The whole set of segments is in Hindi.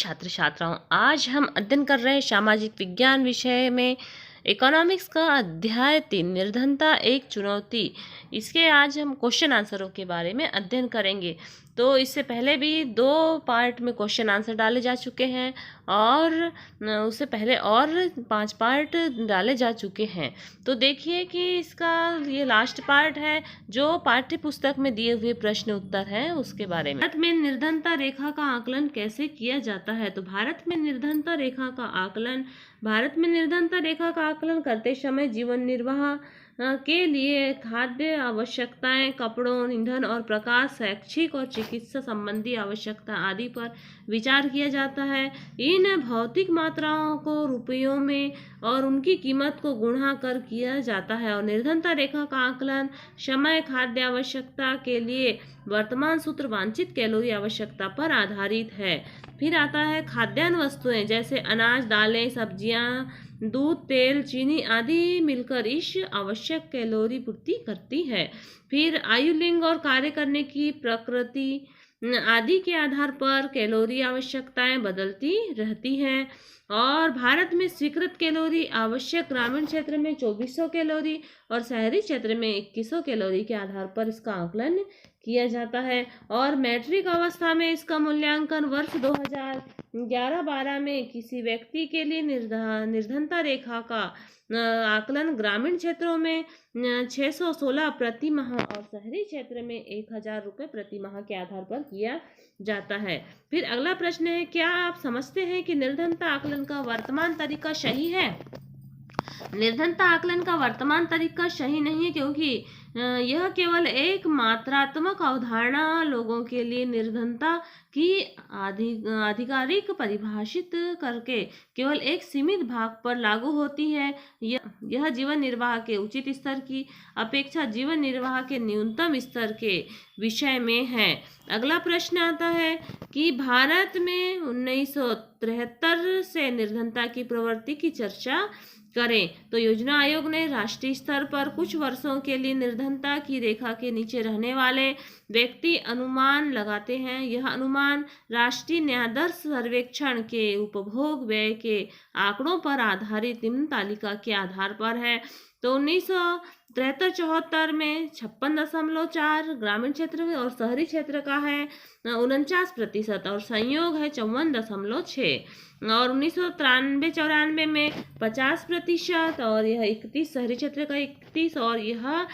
छात्र छात्राओं, आज हम अध्ययन कर रहे हैं सामाजिक विज्ञान विषय में इकोनॉमिक्स का अध्याय 3 निर्धनता एक चुनौती। इसके आज हम क्वेश्चन आंसरों के बारे में अध्ययन करेंगे। तो इससे पहले भी 2 पार्ट में क्वेश्चन आंसर डाले जा चुके हैं और उससे पहले और 5 पार्ट डाले जा चुके हैं। तो देखिए कि इसका ये लास्ट पार्ट है जो पाठ्य पुस्तक में दिए हुए प्रश्न उत्तर हैं उसके बारे में। भारत में निर्धनता रेखा का आकलन कैसे किया जाता है? तो भारत में निर्धनता रेखा का आकलन करते समय जीवन निर्वाह के लिए खाद्य आवश्यकताएं, कपड़ों, ईंधन और प्रकाश, शैक्षिक और चिकित्सा संबंधी आवश्यकता आदि पर विचार किया जाता है। इन भौतिक मात्राओं को रुपयों में और उनकी कीमत को गुणा कर किया जाता है। और निर्धनता रेखा का आकलन समय, खाद्य आवश्यकता के लिए वर्तमान सूत्र वांछित कैलोरी आवश्यकता पर आधारित है। फिर आता है खाद्यान्न वस्तुएं जैसे अनाज, दालें, सब्जियां, दूध, तेल, चीनी आदि मिलकर इस आवश्यक कैलोरी पूर्ति करती है। फिर आयु, लिंग और कार्य करने की प्रकृति आदि के आधार पर कैलोरी आवश्यकताएं बदलती रहती हैं। और भारत में स्वीकृत कैलोरी आवश्यक ग्रामीण क्षेत्र में 2400 कैलोरी और शहरी क्षेत्र में 2100 कैलोरी के आधार पर इसका आकलन किया जाता है। और मैट्रिक अवस्था में इसका मूल्यांकन वर्ष 2011-12 में किसी व्यक्ति के लिए निर्धनता रेखा का आकलन ग्रामीण क्षेत्रों में 616 प्रति माह और शहरी क्षेत्र में 1000 रुपये प्रति माह के आधार पर किया जाता है। फिर अगला प्रश्न है, क्या आप समझते हैं कि निर्धनता आकलन का वर्तमान तरीका सही है? निर्धनता आकलन का वर्तमान तरीका सही नहीं है क्योंकि यह केवल एक मात्रात्मक अवधारणा लोगों के लिए निर्धनता की आधिकारिक परिभाषित करके केवल एक सीमित भाग पर लागू होती है। यह जीवन निर्वाह के उचित स्तर की अपेक्षा जीवन निर्वाह के न्यूनतम स्तर के विषय में है। अगला प्रश्न आता है कि भारत में 1973 से निर्धनता की प्रवृत्ति की चर्चा करें। तो योजना आयोग ने राष्ट्रीय स्तर पर कुछ वर्षों के लिए निर्धनता की रेखा के नीचे रहने वाले व्यक्ति अनुमान लगाते हैं। यह अनुमान राष्ट्रीय न्यायाधीश सर्वेक्षण के उपभोग व्यय के आंकड़ों पर आधारित निम्न तालिका के आधार पर है। तो 1973-74 में 56.4 ग्रामीण क्षेत्र में और शहरी क्षेत्र का है 49% और संयोग है 54.6। और 1993-94 में 50% और यह 31 शहरी क्षेत्र का 31 और यह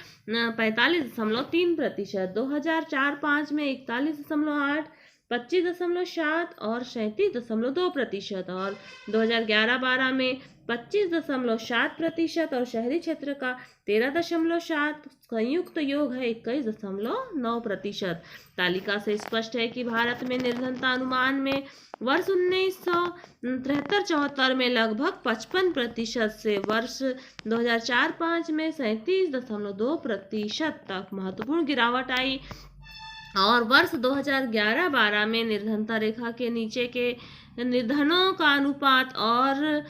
45.3%। 2004-5 में 41.8, 25.7 और 37.2% और 2011-12 में 25.7% और शहरी क्षेत्र का 13.7, संयुक्त योग है 21.9%। तालिका से स्पष्ट है कि भारत में निर्धनता अनुमान में वर्ष 1973-74 में लगभग 55% से वर्ष 2004-5 में 37.2% तक महत्वपूर्ण गिरावट आई। और वर्ष 2011-12 में निर्धनता रेखा के नीचे के निर्धनों का अनुपात और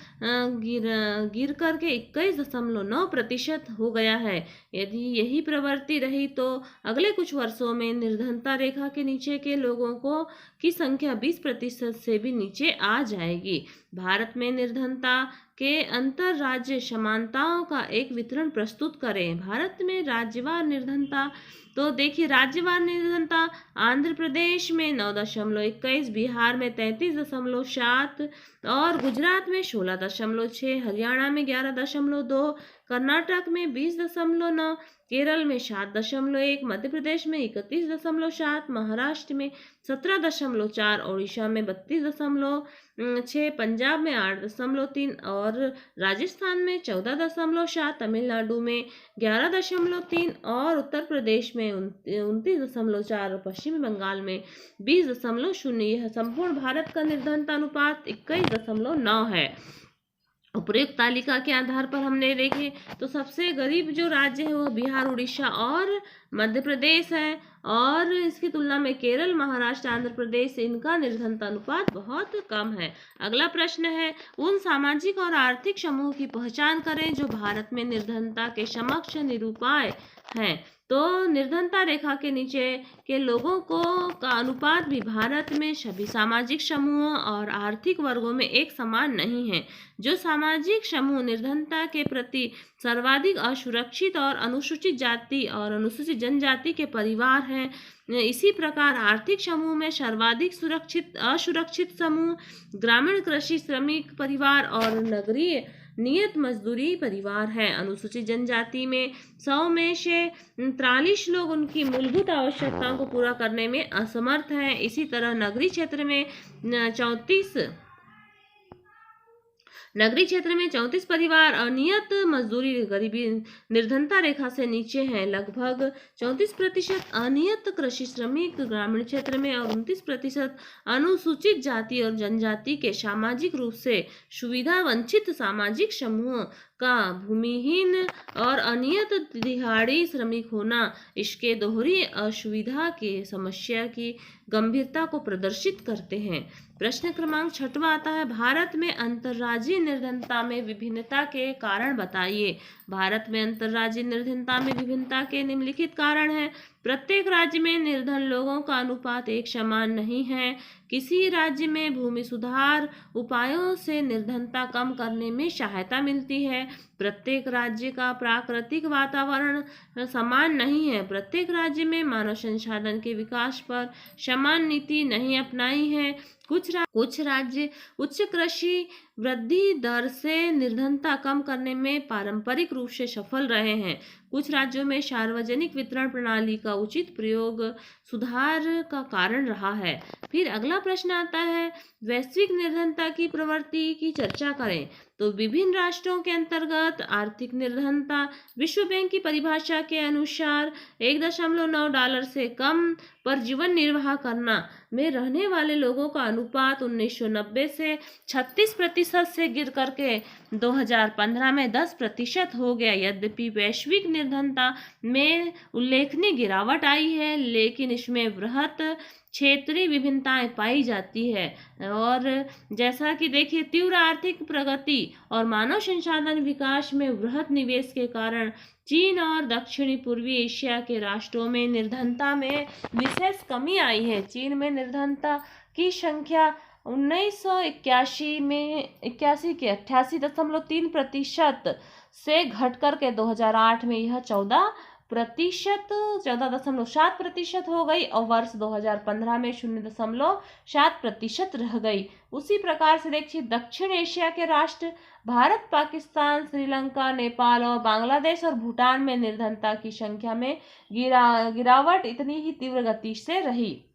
गिर करके 21.9% हो गया है। यदि यही प्रवृत्ति रही तो अगले कुछ वर्षों में निर्धनता रेखा के नीचे के लोगों की संख्या 20% से भी नीचे आ जाएगी। भारत में निर्धनता के अंतर राज्य समानताओं का एक वितरण प्रस्तुत करें। भारत में राज्यवार निर्धनता, तो देखिए राज्यवार निर्धनता आंध्र प्रदेश में 9.21, बिहार में 33.7 और गुजरात में 16.6, हरियाणा में 11.2, कर्नाटक में 20.9, केरल में 7.1, मध्य प्रदेश में 31.7, महाराष्ट्र में 17.4, ओडिशा में 32.6, पंजाब में 8.3 और राजस्थान में 14.7, तमिलनाडु में 11.3 और उत्तर प्रदेश में 29.4 और पश्चिमी बंगाल में 20.0। यह संपूर्ण भारत का निर्धनता अनुपात 21.9 है। उपयुक्त तालिका के आधार पर हमने देखे तो सबसे गरीब जो राज्य है वो बिहार, उड़ीसा और मध्य प्रदेश है और इसकी तुलना में केरल, महाराष्ट्र, आंध्र प्रदेश इनका निर्धनता अनुपात बहुत कम है। अगला प्रश्न है, उन सामाजिक और आर्थिक समूह की पहचान करें जो भारत में निर्धनता के समक्ष निरूपाय हैं। तो निर्धनता रेखा के नीचे के लोगों का अनुपात भी भारत में सभी सामाजिक समूहों और आर्थिक वर्गों में एक समान नहीं है। जो सामाजिक समूह निर्धनता के प्रति सर्वाधिक असुरक्षित और अनुसूचित जाति और अनुसूचित जनजाति के परिवार हैं, इसी प्रकार आर्थिक समूह में सर्वाधिक असुरक्षित समूह ग्रामीण कृषि श्रमिक परिवार और नगरीय नियत मजदूरी परिवार है। अनुसूचित जनजाति में 100 में से 43 लोग उनकी मूलभूत आवश्यकताओं को पूरा करने में असमर्थ हैं। इसी तरह नगरीय क्षेत्र में 34 परिवार अनियत मजदूरी गरीबी निर्धनता रेखा से नीचे हैं। लगभग 34% अनियत कृषि श्रमिक ग्रामीण क्षेत्र में और 29% अनुसूचित जाति और जनजाति के सामाजिक रूप से सुविधा वंचित सामाजिक समूहों का भूमिहीन और अनियत दिहाड़ी श्रमिक होना इसके दोहरी असुविधा की समस्या की गंभीरता को प्रदर्शित करते हैं। प्रश्न क्रमांक 6वां आता है, भारत में अंतर्राज्यीय निर्धनता में विभिन्नता के कारण बताइए। भारत में अंतर्राज्यीय निर्धनता में विभिन्नता के निम्नलिखित कारण हैं। प्रत्येक राज्य में निर्धन लोगों का अनुपात एक समान नहीं है। किसी राज्य में भूमि सुधार उपायों से निर्धनता कम करने में सहायता मिलती है। प्रत्येक राज्य का प्राकृतिक वातावरण समान नहीं है। प्रत्येक राज्य में मानव संसाधन के विकास पर समान नीति नहीं अपनाई है। कुछ राज्य उच्च कृषि वृद्धि दर से निर्धनता कम करने में पारंपरिक रूप से सफल रहे हैं। कुछ राज्यों में सार्वजनिक वितरण प्रणाली का उचित प्रयोग सुधार का कारण रहा है। फिर अगला प्रश्न आता है, वैश्विक निर्धनता की प्रवृत्ति की चर्चा करें। तो विभिन्न राष्ट्रों के अंतर्गत आर्थिक निर्धनता विश्व बैंक की परिभाषा के अनुसार $1.9 से कम पर जीवन निर्वाह करना में रहने वाले लोगों का अनुपात 1990 से 36% से गिर करके 2015 में 10% हो गया। यद्यपि वैश्विक निर्धनता में उल्लेखनीय गिरावट आई है, लेकिन इसमें वृहत क्षेत्रीय विभिन्नताएं पाई जाती है। और जैसा कि देखिए, तीव्र आर्थिक प्रगति और मानव संसाधन विकास में वृहत निवेश के कारण चीन और दक्षिणी पूर्वी एशिया के राष्ट्रों में निर्धनता में विशेष कमी आई है। चीन में निर्धनता की संख्या 1981 में 81 के 88.3% से घटकर के 2008 में यह 14.7% हो गई और वर्ष 2015 में 0.7% रह गई। उसी प्रकार से देखिए, दक्षिण एशिया के राष्ट्र भारत, पाकिस्तान, श्रीलंका, नेपाल और बांग्लादेश और भूटान में निर्धनता की संख्या में गिरावट इतनी ही तीव्र गति से रही।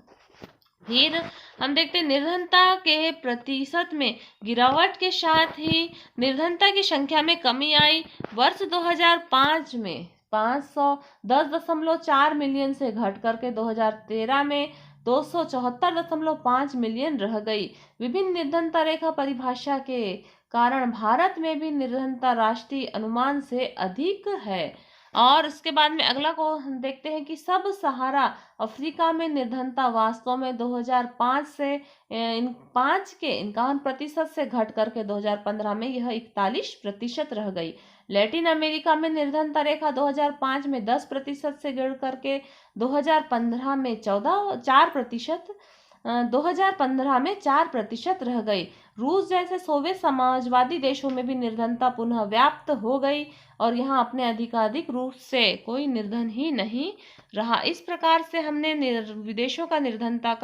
फिर हम देखते हैं, निर्धनता के प्रतिशत में गिरावट के साथ ही निर्धनता की संख्या में कमी आई। वर्ष 2005 में 510.4 मिलियन से घट करके 2013 में 274.5 मिलियन रह गई। विभिन्न निर्धनता रेखा परिभाषा के कारण भारत में भी निर्धनता राष्ट्रीय अनुमान से अधिक है। और इसके बाद में अगला को हम देखते हैं कि सब सहारा अफ्रीका में निर्धनता वास्तव में 2005 से 51% से घट करके 2015 में यह 41% रह गई। लैटिन अमेरिका में निर्धनता रेखा 2005 में 10% से गिर करके 2015 में 4% रह गई। रूस जैसे सोवियत समाजवादी देशों में भी निर्धनता पुनः व्याप्त हो गई और यहाँ अपने अधिकाधिक रूप से कोई निर्धन ही नहीं रहा। इस प्रकार से हमने विदेशों का निर्धनता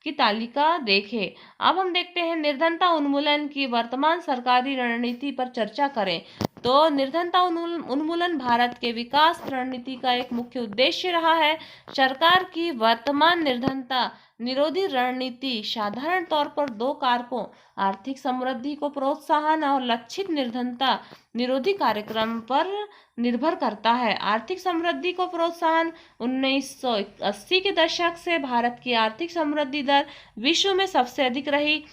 की तालिका देखे। अब हम देखते हैं निर्धनता उन्मूलन की वर्तमान सरकारी रणनीति पर चर्चा करें। तो निर्धनता उन्मूलन भारत के विकास रणनीति का एक मुख्य उद्देश्य रहा है। सरकार की वर्तमान निर्धनता निरोधी रणनीति साधारण तौर पर 2 कारकों आर्थिक समृद्धि को प्रोत्साहन और लक्षित निर्धनता निरोधी कार्यक्रम पर निर्भर करता है। आर्थिक समृद्धि को प्रोत्साहन 1980 के दशक से भारत की आर्थिक समृद्धि दर विश्व में सबसे अधिक रही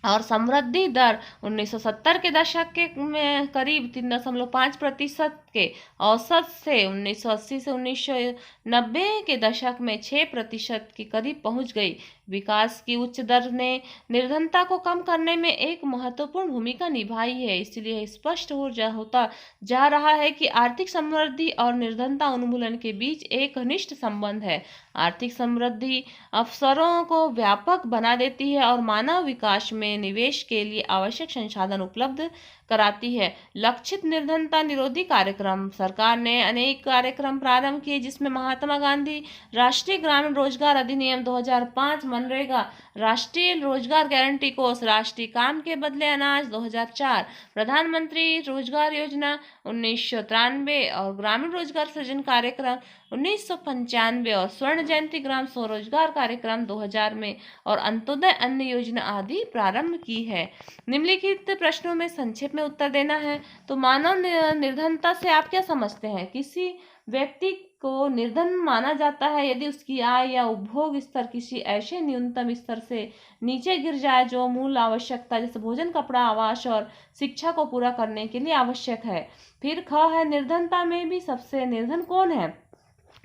और समृद्धि दर 1970 के दशक के में करीब 3.5% के औसत से 1980 से 1990 के दशक में 6% के करीब पहुंच गई। विकास की उच्च दर ने निर्धनता को कम करने में एक महत्वपूर्ण भूमिका निभाई है। इसलिए स्पष्ट होता जा रहा है कि आर्थिक समृद्धि और निर्धनता उन्मूलन के बीच एक घनिष्ठ संबंध है। आर्थिक समृद्धि अवसरों को व्यापक बना देती है और मानव विकास में निवेश के लिए आवश्यक संसाधन उपलब्ध कराती है। लक्षित निर्धनता निरोधी कार्यक्रम। सरकार ने अनेक कार्यक्रम प्रारंभ किए, जिसमें महात्मा गांधी राष्ट्रीय ग्रामीण रोजगार अधिनियम 2005, मनरेगा राष्ट्रीय रोजगार गारंटी कोष, राष्ट्रीय काम के बदले अनाज 2004, प्रधानमंत्री रोजगार योजना 1993 और ग्रामीण रोजगार सृजन कार्यक्रम 1995 और स्वर्ण जयंती ग्राम स्वरोजगार कार्यक्रम 2000 में और अंत्योदय अन्न योजना आदि प्रारंभ की है। निम्नलिखित प्रश्नों में संक्षेप में उत्तर देना है। तो मानव निर्धनता से आप क्या समझते हैं? किसी व्यक्ति को निर्धन माना जाता है यदि उसकी आय या उपभोग स्तर किसी ऐसे न्यूनतम स्तर से नीचे गिर जाए जो मूल आवश्यकता जैसे भोजन, कपड़ा, आवास और शिक्षा को पूरा करने के लिए आवश्यक है। फिर ख है, निर्धनता में भी सबसे निर्धन कौन है?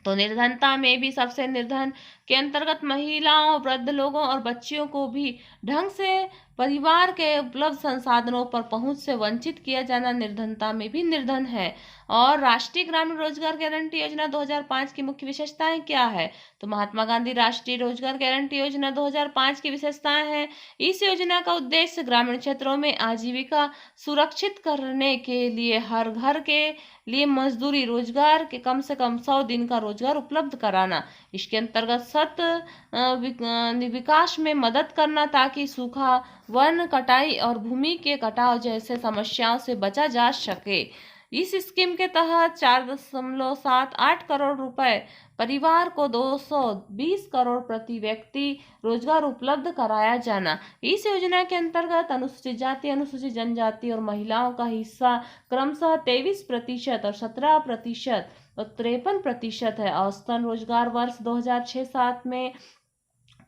तो निर्धनता में भी सबसे निर्धन के अंतर्गत महिलाओं, वृद्ध लोगों और बच्चियों को भी ढंग से परिवार के उपलब्ध संसाधनों पर पहुंच से वंचित किया जाना निर्धनता में भी निर्धन है। और राष्ट्रीय ग्रामीण रोजगार गारंटी योजना 2005 की मुख्य विशेषताएं क्या है? तो महात्मा गांधी राष्ट्रीय रोजगार गारंटी योजना 2005 की विशेषताएं हैं। इस योजना का उद्देश्य ग्रामीण क्षेत्रों में आजीविका सुरक्षित करने के लिए हर घर के लिए मजदूरी रोजगार के कम से कम 100 दिन का रोजगार उपलब्ध कराना। इसके अंतर्गत विकास में मदद करना ताकि सूखा, वन कटाई और भूमि के कटाव जैसे समस्याओं से बचा जा सके। इस स्कीम के तहत 4.78 करोड़ रुपए परिवार को 220 करोड़ प्रति व्यक्ति रोजगार उपलब्ध कराया जाना। इस योजना के अंतर्गत अनुसूचित जाति, अनुसूचित जनजाति और महिलाओं का हिस्सा क्रमशः 23% और 17% और 53% है। औसतन रोजगार वर्ष 2006-07 में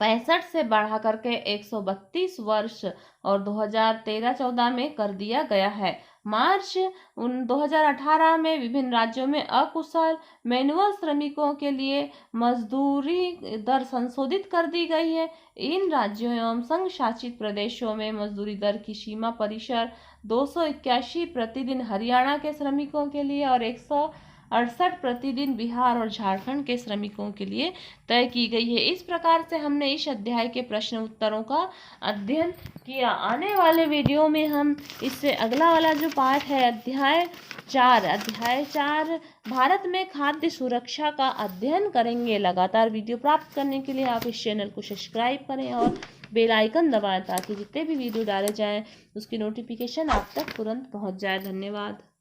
65 से बढ़ा करके 132 वर्ष और 2013-14 में कर दिया गया है। मार्च 2018 में विभिन्न राज्यों में अकुशल मैनुअल श्रमिकों के लिए मजदूरी दर संशोधित कर दी गई है। इन राज्यों एवं संघ शासित प्रदेशों में मजदूरी दर की सीमा परिसर 281 प्रतिदिन हरियाणा के श्रमिकों के लिए और 168 प्रतिदिन बिहार और झारखंड के श्रमिकों के लिए तय की गई है। इस प्रकार से हमने इस अध्याय के प्रश्न उत्तरों का अध्ययन किया। आने वाले वीडियो में हम इससे अगला वाला जो पार्ट है अध्याय 4 भारत में खाद्य सुरक्षा का अध्ययन करेंगे। लगातार वीडियो प्राप्त करने के लिए आप इस चैनल को सब्सक्राइब करें और बेल आइकन दबाएं ताकि जितने भी वीडियो डाले जाएं उसकी नोटिफिकेशन आप तक तुरंत पहुंच जाए। धन्यवाद।